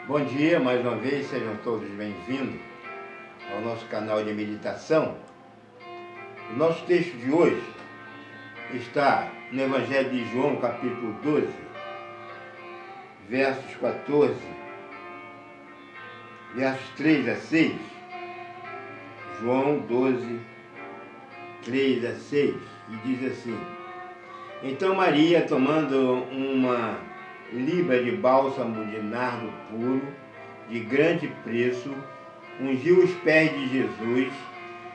Bom dia, mais uma vez, sejam todos bem-vindos ao nosso canal de meditação. O nosso texto de hoje está no Evangelho de João, capítulo 12, versos 14, versos 3 a 6. João 12, 3 a 6, e diz assim: Então Maria, tomando uma libra de bálsamo de nardo puro, de grande preço, ungiu os pés de Jesus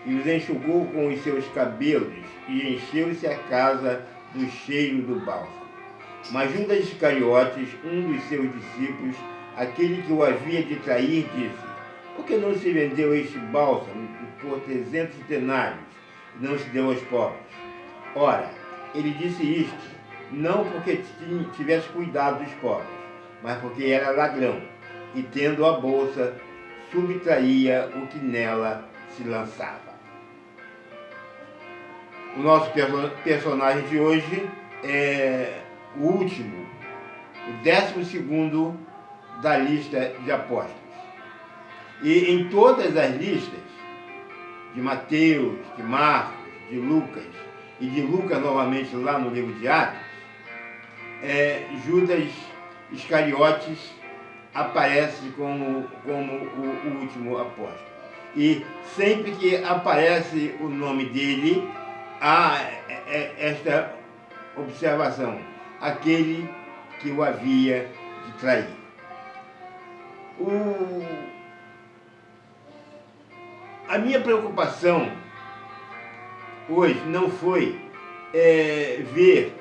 e os enxugou com os seus cabelos, e encheu-se a casa do cheiro do bálsamo. Mas Judas Iscariotes, um dos seus discípulos, aquele que o havia de trair, disse: Por que não se vendeu este bálsamo por 300 denários e não se deu aos pobres? Ora, ele disse isto não porque tivesse cuidado dos pobres, mas porque era ladrão, e tendo a bolsa, subtraía o que nela se lançava. O nosso personagem de hoje é o último, o 12º da lista de apóstolos. E em todas as listas, de Mateus, de Marcos, de Lucas, e de Lucas novamente lá no livro de Atos, Judas Iscariotes aparece como o último apóstolo. E sempre que aparece o nome dele, há esta observação: aquele que o havia de trair. A minha preocupação hoje não foi ver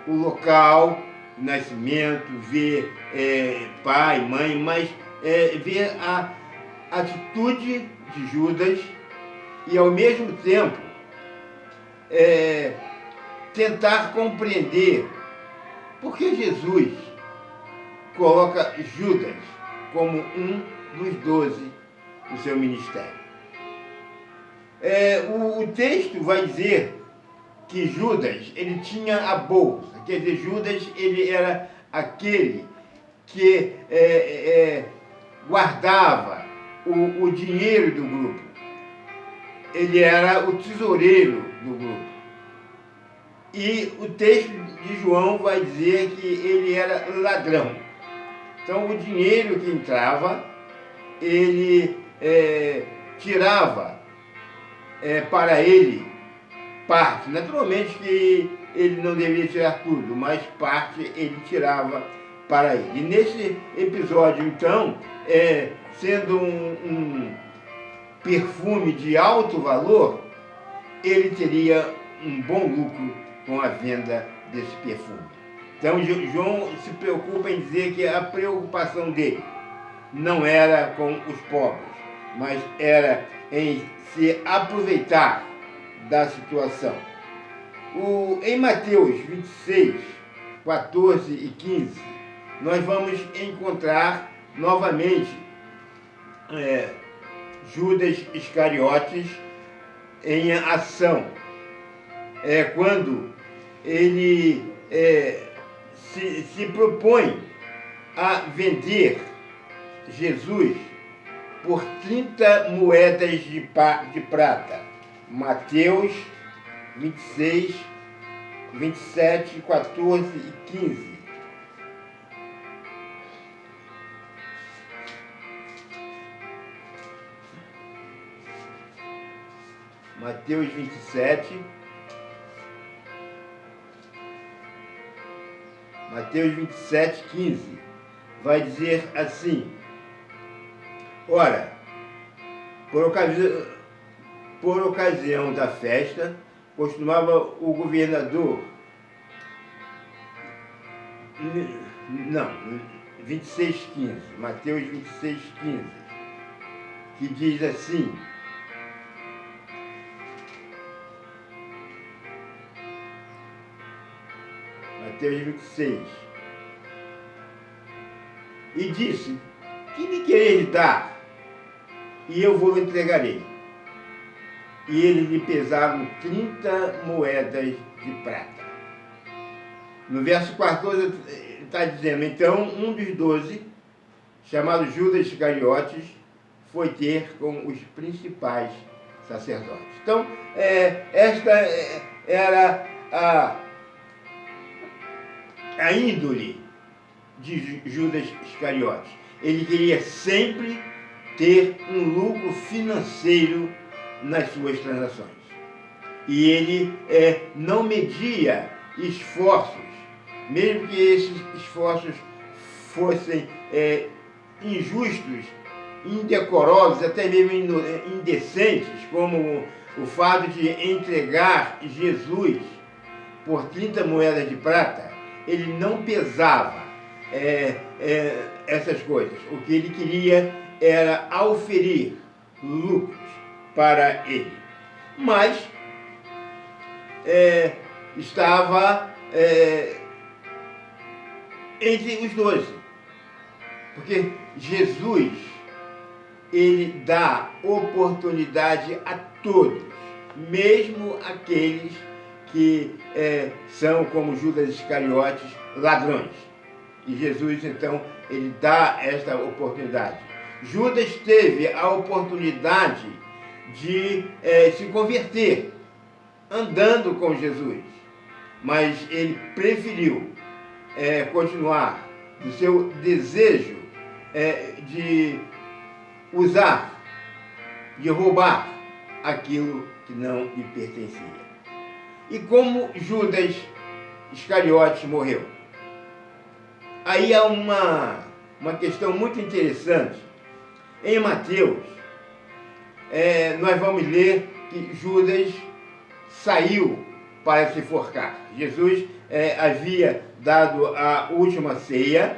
o local, o nascimento, ver pai, mãe, mas ver a atitude de Judas e, ao mesmo tempo, tentar compreender por que Jesus coloca Judas como um dos 12 no seu ministério. O texto vai dizer que Judas, ele tinha a bolsa, quer dizer, Judas, ele era aquele que guardava o dinheiro do grupo. Ele era o tesoureiro do grupo. E o texto de João vai dizer que ele era ladrão. Então, o dinheiro que entrava, ele tirava para ele parte. Naturalmente que ele não deveria tirar tudo, mas parte ele tirava para ele. E nesse episódio, então, sendo um perfume de alto valor, ele teria um bom lucro com a venda desse perfume. Então, João se preocupa em dizer que a preocupação dele não era com os pobres, mas era em se aproveitar da situação. Em Mateus 26, 14 e 15, nós vamos encontrar novamente Judas Iscariotes em ação. Quando ele se propõe a vender Jesus por 30 moedas de prata. Mateus 26, 27, 14 e 15. Mateus 27, Mateus 27, 15. Vai dizer assim: Ora, por ocasião da festa, costumava o governador... Não, 26,15, Mateus 26,15, que diz assim: Mateus 26. E disse: Que me quereis dar? E eu vou entregarei. E eles lhe pesaram 30 moedas de prata. No verso 14 está dizendo, então um dos 12, chamado Judas Iscariotes, foi ter com os principais sacerdotes. Então, esta era a índole de Judas Iscariotes. Ele queria sempre ter um lucro financeiro nas suas transações. E ele não media esforços, mesmo que esses esforços fossem injustos, indecorosos, até mesmo indecentes, como o fato de entregar Jesus por 30 moedas de prata. Ele não pesava essas coisas. O que ele queria era auferir lucros para ele. Mas estava entre os 12. Porque Jesus, ele dá oportunidade a todos, mesmo aqueles que são como Judas Iscariotes, ladrões. E Jesus, então, ele dá esta oportunidade. Judas teve a oportunidade de se converter, andando com Jesus, mas ele preferiu continuar do seu desejo de usar, de roubar aquilo que não lhe pertencia. E como Judas Iscariotes morreu? Aí há uma questão muito interessante. Em Mateus, nós vamos ler que Judas saiu para se enforcar. Jesus havia dado a última ceia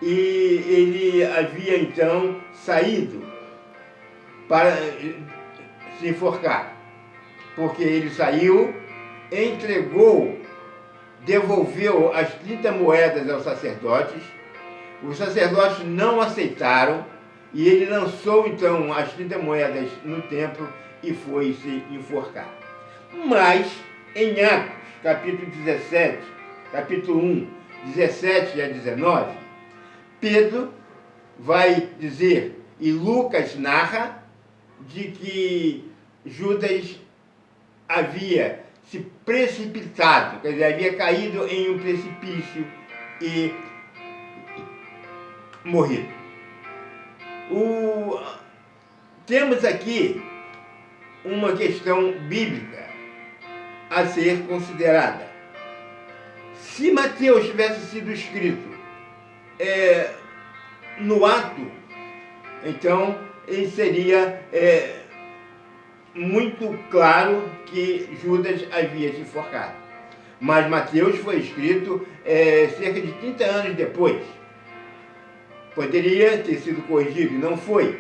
e ele havia então saído para se enforcar, porque ele saiu, entregou, devolveu as 30 moedas aos sacerdotes. Os sacerdotes não aceitaram e ele lançou então as 30 moedas no templo e foi se enforcar. Mas em Atos, capítulo 17, capítulo 1, 17 a 19, Pedro vai dizer, e Lucas narra, de que Judas havia se precipitado, quer dizer, havia caído em um precipício e morrido. Temos aqui uma questão bíblica a ser considerada. Se Mateus tivesse sido escrito no ato, então ele seria muito claro que Judas havia se enforcado. Mas Mateus foi escrito cerca de 30 anos depois. Poderia ter sido corrigido e não foi.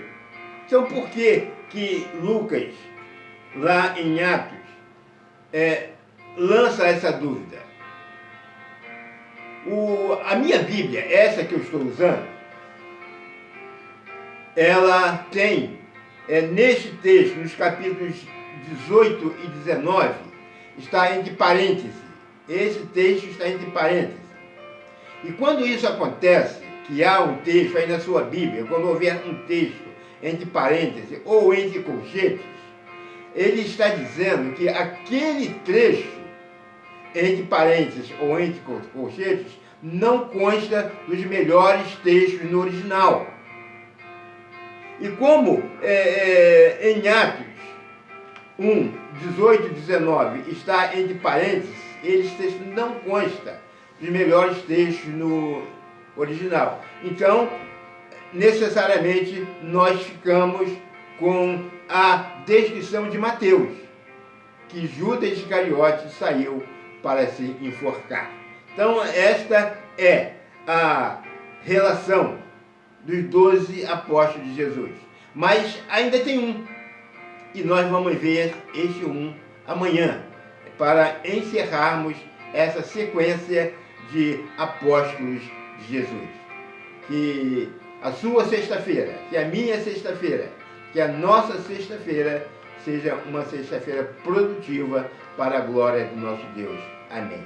Então por que Lucas, lá em Atos, lança essa dúvida? A minha Bíblia, essa que eu estou usando, ela tem, neste texto, nos capítulos 18 e 19, está entre parênteses. Esse texto está entre parênteses. E quando isso acontece, que há um texto aí na sua Bíblia, quando houver um texto entre parênteses ou entre colchetes, ele está dizendo que aquele trecho entre parênteses ou entre colchetes não consta dos melhores textos no original. E como em Atos 1, 18 e 19 está entre parênteses, esse texto não consta dos melhores textos no original. Então, necessariamente, nós ficamos com a descrição de Mateus, que Judas Iscariotes saiu para se enforcar. Então, esta é a relação dos 12 apóstolos de Jesus. Mas ainda tem um, e nós vamos ver este um amanhã, para encerrarmos essa sequência de apóstolos de Jesus. Que a sua sexta-feira, que a minha sexta-feira, que a nossa sexta-feira seja uma sexta-feira produtiva para a glória do nosso Deus. Amém.